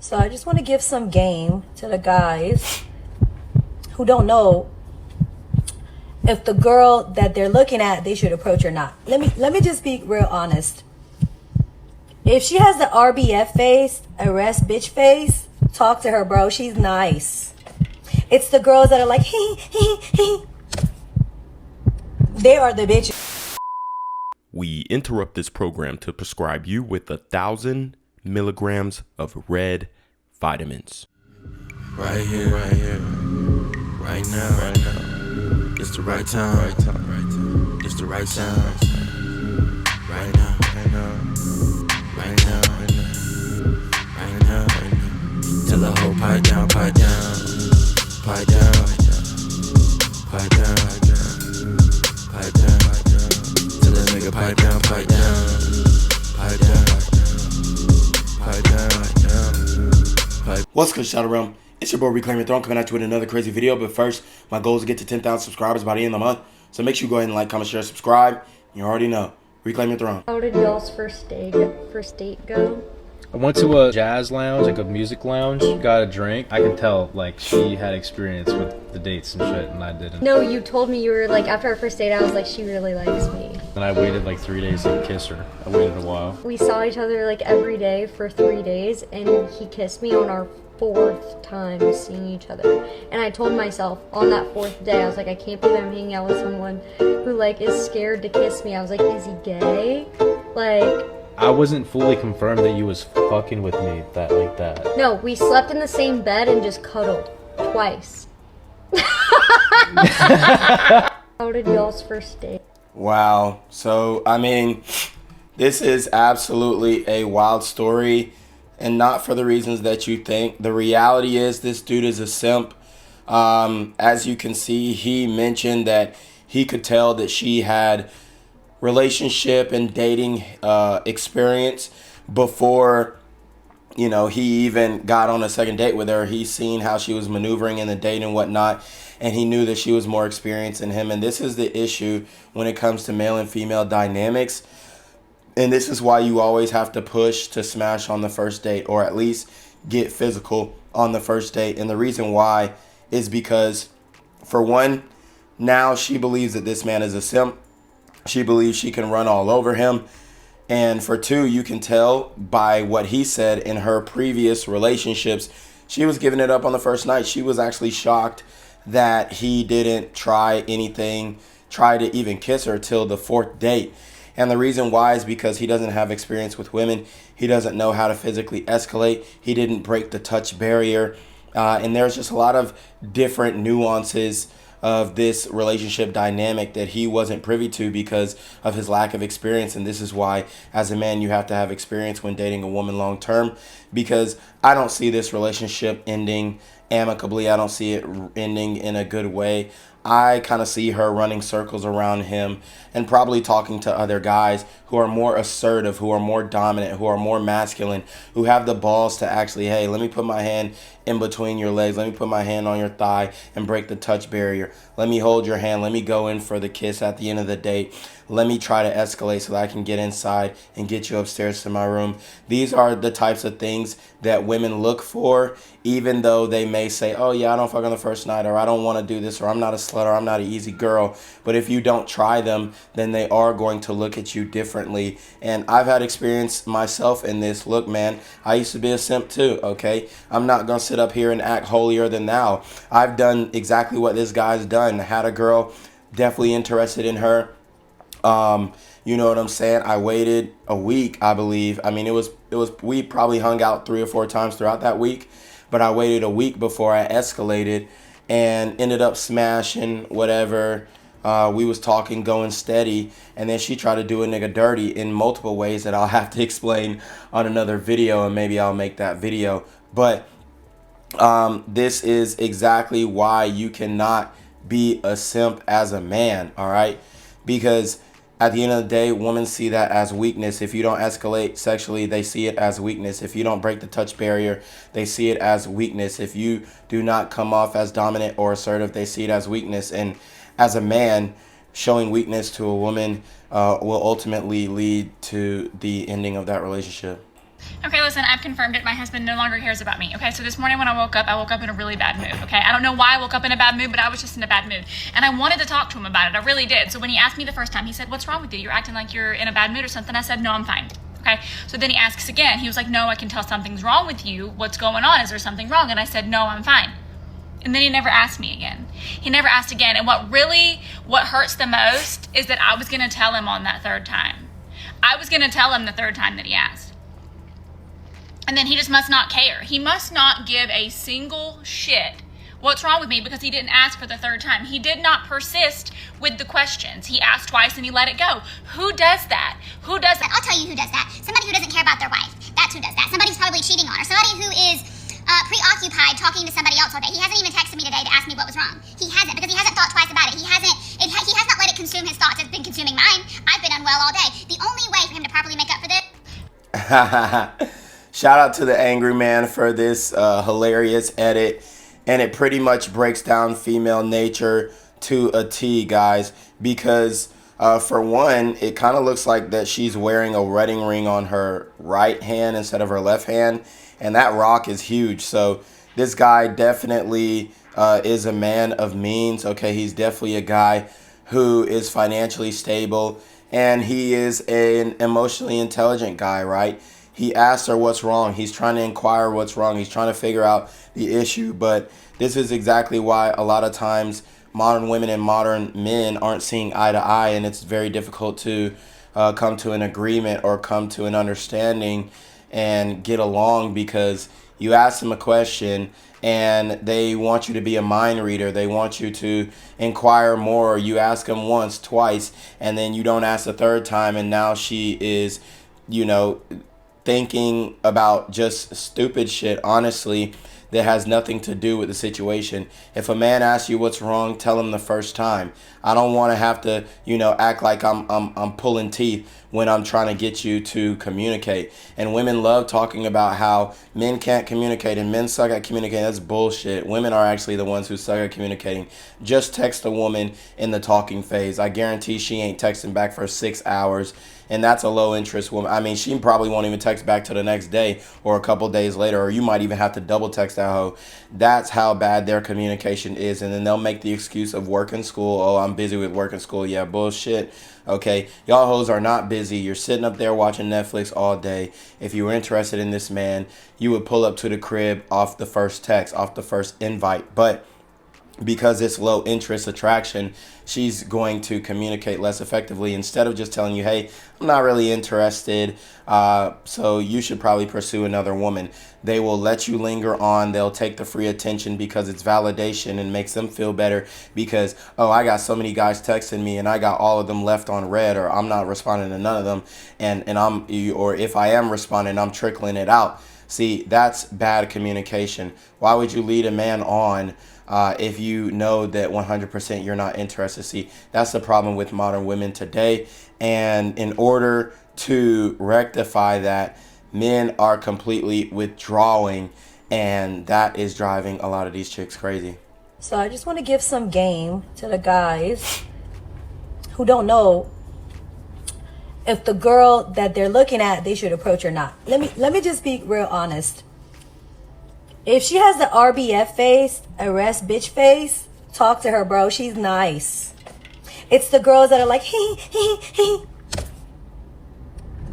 So I just want to give some game to the guys who don't know if the girl that they're looking at they should approach or not. Let me just be real honest. If she has the RBF face, arrest bitch face, talk to her, bro. She's nice. It's the girls that are like, he. They are the bitches. We interrupt this program to prescribe you with 1,000 milligrams of red vitamins. Right here, right now. It's the right time, It's the right time, right now. Tell the whole pipe down. Tell the nigga pipe down. What's good, Shadow Realm? It's your boy Reclaim Your Throne coming at you with another crazy video. But first, my goal is to get to 10,000 subscribers by the end of the month. So make sure you go ahead and like, comment, share, subscribe. You already know. Reclaim Your Throne. How did y'all's first date go? I went to a jazz lounge, like a music lounge, got a drink. I could tell, like, she had experience with the dates and shit, and I didn't. No, you told me you were like, after our first date, I was like, she really likes me. And I waited like 3 days to kiss her. I waited a while. We saw each other like every day for 3 days, and he kissed me on our 4th time seeing each other. And I told myself on that 4th day, I was like, I can't believe I'm hanging out with someone who like is scared to kiss me. I was like, is he gay? Like, I wasn't fully confirmed that you was fucking with me like that. no, we slept in the same bed and just cuddled twice. How did y'all's first date? Wow. So, I mean, this is absolutely a wild story. And not for the reasons that you think. The reality is this dude is a simp. As you can see, he mentioned that he could tell that she had relationship and dating experience before, you know, he even got on a second date with her. He's seen how she was maneuvering in the date and whatnot, and he knew that she was more experienced than him. And this is the issue when it comes to male and female dynamics. And this is why you always have to push to smash on the first date, or at least get physical on the first date. And the reason why is because, for one, now she believes that this man is a simp. She believes she can run all over him. And for two, you can tell by what he said in her previous relationships, she was giving it up on the first night. She was actually shocked that he didn't try to even kiss her till the 4th date. And the reason why is because he doesn't have experience with women. He doesn't know how to physically escalate. He didn't break the touch barrier. And there's just a lot of different nuances of this relationship dynamic that he wasn't privy to because of his lack of experience. And this is why, as a man, you have to have experience when dating a woman long term, because I don't see this relationship ending amicably. I don't see it ending in a good way. I kind of see her running circles around him and probably talking to other guys who are more assertive, who are more dominant, who are more masculine, who have the balls to actually, hey, let me put my hand in between your legs. Let me put my hand on your thigh and break the touch barrier. Let me hold your hand. Let me go in for the kiss at the end of the date. Let me try to escalate so that I can get inside and get you upstairs to my room. These are the types of things that women look for, even though they may say, oh yeah, I don't fuck on the first night, or I don't want to do this, or I'm not a slut, or I'm not an easy girl. But if you don't try them, then they are going to look at you differently. And I've had experience myself in this. Look, man, I used to be a simp too, okay? I'm not going to sit up here and act holier than thou. I've done exactly what this guy's done. Had a girl, definitely interested in her. You know what I'm saying? I waited a week, I believe. I mean, we probably hung out 3 or 4 times throughout that week, but I waited a week before I escalated and ended up smashing whatever. We was talking, going steady, and then she tried to do a nigga dirty in multiple ways that I'll have to explain on another video, and maybe I'll make that video. But this is exactly why you cannot be a simp as a man, all right? Because at the end of the day, women see that as weakness. If you don't escalate sexually, they see it as weakness. If you don't break the touch barrier, they see it as weakness. If you do not come off as dominant or assertive, they see it as weakness. And as a man, showing weakness to a woman will ultimately lead to the ending of that relationship. Okay, listen, I've confirmed it. My husband no longer cares about me. Okay, so this morning when I woke up in a really bad mood. Okay, I don't know why I woke up in a bad mood, but I was just in a bad mood. And I wanted to talk to him about it. I really did. So when he asked me the first time, he said, "What's wrong with you? You're acting like you're in a bad mood or something." I said, "No, I'm fine." Okay, so then he asks again. He was like, "No, I can tell something's wrong with you. What's going on? Is there something wrong?" And I said, "No, I'm fine." And then he never asked me again. He never asked again. And what hurts the most is that I was going to tell him on that third time. I was going to tell him the third time that he asked. And then he just must not care. He must not give a single shit what's wrong with me because he didn't ask for the third time. He did not persist with the questions. He asked twice and he let it go. Who does that? Who does that? I'll tell you who does that. Somebody who doesn't care about their wife. That's who does that. Somebody who's probably cheating on her. Somebody who is preoccupied talking to somebody else all day. He hasn't even texted me today to ask me what was wrong. He hasn't, because he hasn't thought twice about it. He has not let it consume his thoughts. It's been consuming mine. I've been unwell all day. The only way for him to properly make up for this. Shout out to the angry man for this hilarious edit. And it pretty much breaks down female nature to a T, guys. Because for one, it kind of looks like that she's wearing a wedding ring on her right hand instead of her left hand. And that rock is huge. So this guy definitely is a man of means. Okay, he's definitely a guy who is financially stable. And he is an emotionally intelligent guy, right? He asked her what's wrong. He's trying to inquire what's wrong. He's trying to figure out the issue. But this is exactly why a lot of times modern women and modern men aren't seeing eye to eye. And it's very difficult to come to an agreement or come to an understanding and get along, because you ask them a question and they want you to be a mind reader. They want you to inquire more. You ask them once, twice, and then you don't ask the third time. And now she is, thinking about just stupid shit, honestly, that has nothing to do with the situation. If a man asks you what's wrong, tell him the first time. I don't want to have to, act like I'm pulling teeth when I'm trying to get you to communicate. And women love talking about how men can't communicate and men suck at communicating. That's bullshit. Women are actually the ones who suck at communicating. Just text a woman in the talking phase. I guarantee she ain't texting back for 6 hours. And that's a low interest woman. I mean, she probably won't even text back till the next day or a couple days later, or you might even have to double text that hoe. That's how bad their communication is. And then they'll make the excuse of work and school. Oh, I'm busy with work and school. Yeah, bullshit. Okay, y'all hoes are not busy. You're sitting up there watching Netflix all day. If you were interested in this man, you would pull up to the crib off the first text, off the first invite. But because it's low interest attraction, she's going to communicate less effectively. Instead of just telling you, hey, I'm not really interested, so you should probably pursue another woman. They will let you linger on. They'll take the free attention because it's validation and makes them feel better because, oh, I got so many guys texting me and I got all of them left on red, or I'm not responding to none of them, or if I am responding, I'm trickling it out. See, that's bad communication. Why would you lead a man on if you know that 100% you're not interested? See, that's the problem with modern women today. And in order to rectify that, men are completely withdrawing, and that is driving a lot of these chicks crazy. So I just want to give some game to the guys who don't know if the girl that they're looking at, they should approach or not. Let me just be real honest. If she has the RBF face, arrest bitch face, talk to her, bro. She's nice. It's the girls that are like, he.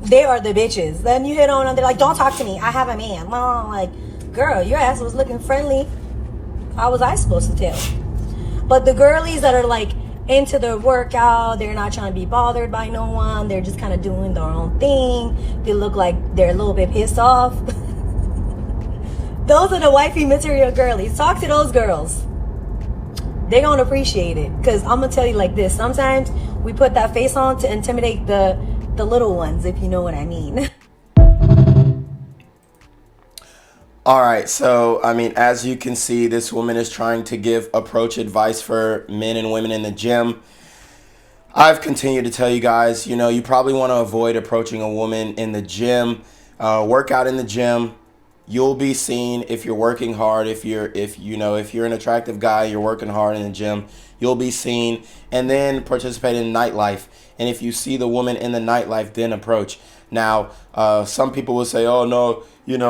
They are the bitches. Then you hit on them, they're like, don't talk to me. I have a man. Well, I'm like, girl, your ass was looking friendly. How was I supposed to tell? But the girlies that are like into the workout, they're not trying to be bothered by no one. They're just kind of doing their own thing. They look like they're a little bit pissed off. Those are the wifey material girlies. Talk to those girls. They're going to appreciate it. Because I'm going to tell you like this. Sometimes we put that face on to intimidate the little ones, if you know what I mean. All right. So, I mean, as you can see, this woman is trying to give approach advice for men and women in the gym. I've continued to tell you guys, you probably want to avoid approaching a woman in the gym. Work out in the gym. you'll be seen if you're working hard. If you're an attractive guy, you're working hard in the gym, you'll be seen. And then participate in nightlife. And if you see the woman in the nightlife, then approach. Now, some people will say, oh no,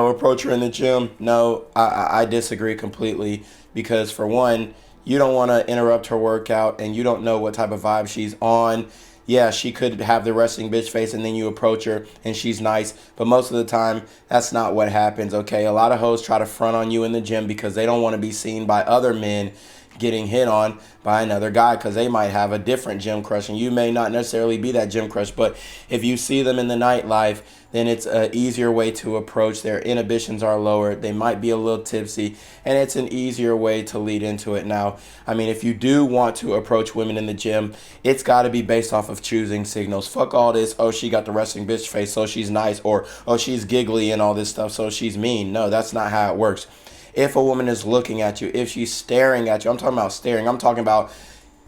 approach her in the gym. No, I disagree completely, because for one, you don't want to interrupt her workout, and you don't know what type of vibe she's on. Yeah, she could have the resting bitch face, and then you approach her and she's nice. But most of the time, that's not what happens, okay? A lot of hoes try to front on you in the gym because they don't want to be seen by other men getting hit on by another guy, because they might have a different gym crush, and you may not necessarily be that gym crush. But if you see them in the nightlife, then it's an easier way to approach. Their inhibitions are lower. They might be a little tipsy, and it's an easier way to lead into it. Now, I mean, if you do want to approach women in the gym, it's got to be based off of choosing signals. Fuck all this, oh, she got the resting bitch face, so she's nice, or oh, she's giggly and all this stuff, so she's mean. No, that's not how it works. If a woman is looking at you, if she's staring at you, I'm talking about staring. I'm talking about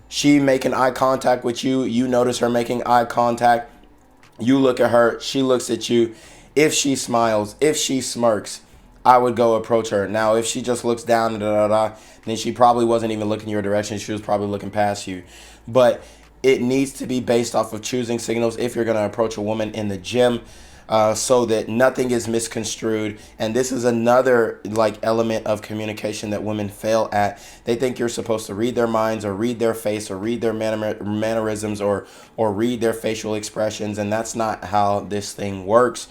she making eye contact with you. You notice her making eye contact. You look at her. She looks at you. If she smiles, if she smirks, I would go approach her. Now, if she just looks down, then she probably wasn't even looking your direction. She was probably looking past you. But it needs to be based off of choosing signals if you're going to approach a woman in the gym. So that nothing is misconstrued. And this is another element of communication that women fail at. They think you're supposed to read their minds, or read their face, or read their mannerisms, or read their facial expressions. And that's not how this thing works.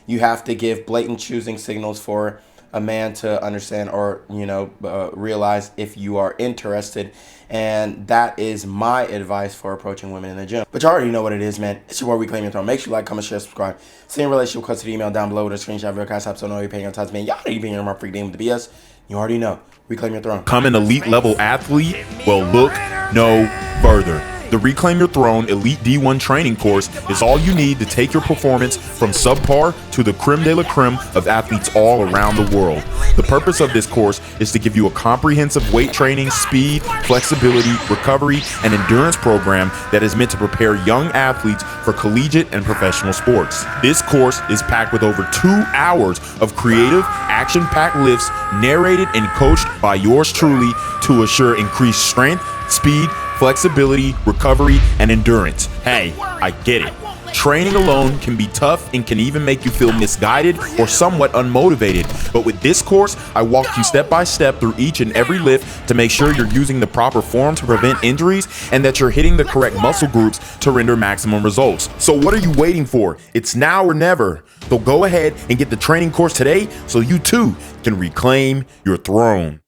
You have to give blatant choosing signals for a man to understand, or realize if you are interested. And that is my advice for approaching women in the gym. But you already know what it is, man. It's your boy, Reclaim Your Throne. Make sure you like, comment, share, subscribe. Send relationship request to the email down below with a screenshot of your CashApp, so know you're paying your time, man. Y'all already been here my free game with the BS. You already know. Reclaim Your Throne. Become an elite level athlete? Well, look no further. The Reclaim Your Throne Elite D1 training course is all you need to take your performance from subpar to the creme de la creme of athletes all around the world. The purpose of this course is to give you a comprehensive weight training, speed, flexibility, recovery, and endurance program that is meant to prepare young athletes for collegiate and professional sports. This course is packed with over 2 hours of creative, action-packed lifts narrated and coached by yours truly to assure increased strength, speed, flexibility, recovery, and endurance. Hey, I get it. Training alone can be tough and can even make you feel misguided or somewhat unmotivated. But with this course, I walk you step by step through each and every lift to make sure you're using the proper form to prevent injuries and that you're hitting the correct muscle groups to render maximum results. So what are you waiting for? It's now or never. So go ahead and get the training course today so you too can reclaim your throne.